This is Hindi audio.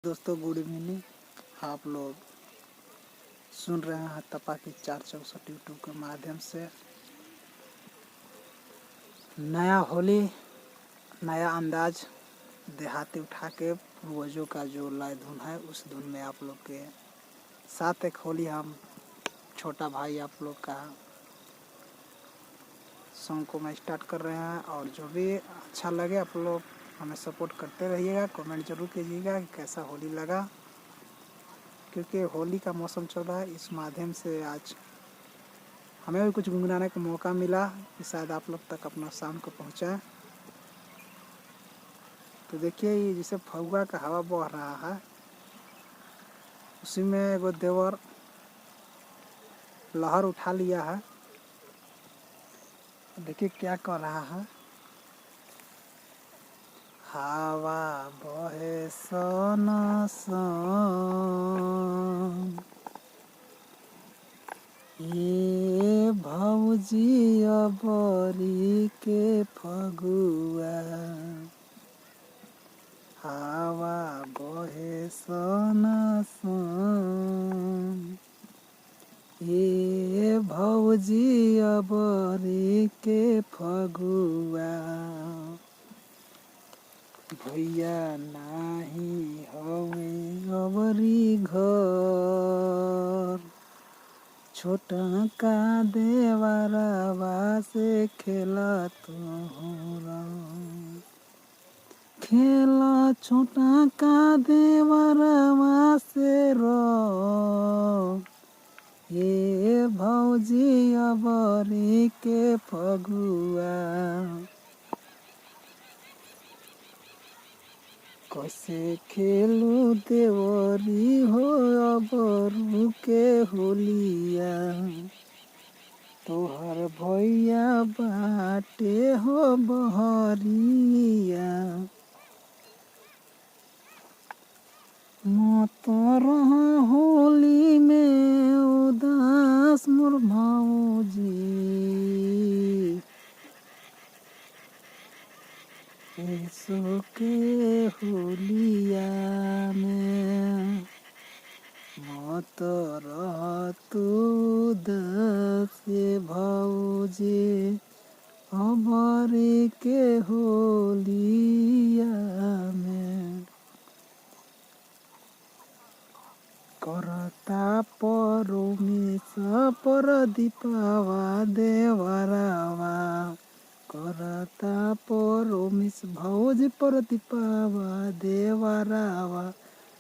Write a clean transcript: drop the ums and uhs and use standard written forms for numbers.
दोस्तों गुड इवनिंग। आप लोग सुन रहे हैं तपा की 464 यूट्यूब के माध्यम से। नया होली नया अंदाज देहाती उठा के पूर्वजों का जो लय धुन है उस धुन में आप लोग के साथ एक होली हम छोटा भाई आप लोग का सॉन्ग को मैं स्टार्ट कर रहे हैं। और जो भी अच्छा लगे आप लोग हमें सपोर्ट करते रहिएगा, कमेंट जरूर कीजिएगा कि कैसा होली लगा, क्योंकि होली का मौसम चल रहा है। इस माध्यम से आज हमें भी कुछ गुनगुनाने का मौका मिला कि शायद आप लोग तक अपना साउंड को पहुंचाए। तो देखिए ये जैसे फगुआ का हवा बह रहा है, उसी में एगो देवर लहर उठा लिया है। देखिए क्या कर रहा है। हवा बहे सन सन, ये भौजी अबरी के फगुआ। हवा बहे सन सन, ये भौजी अबरी के फगुआ। भैया नाही हवे अबरी घर, छोटा का देवरवा से खेला तोहरा। खेला छोटा का देवरवा से रो, ये भौजी अबरी के फगुआ। कैसे खेलू देवरी हो अबरू के होलिया, तोहर भैया बाटे हो बहरिया। मत रहा होली में उदास मोर भौजी, ऐसो के होलिया में मत रह तू उदास भौजी अबरी के होलिया में। करता परमेश पर दीपावा देवरावा, करता परमेश भौज पर दीपावा देवरावा।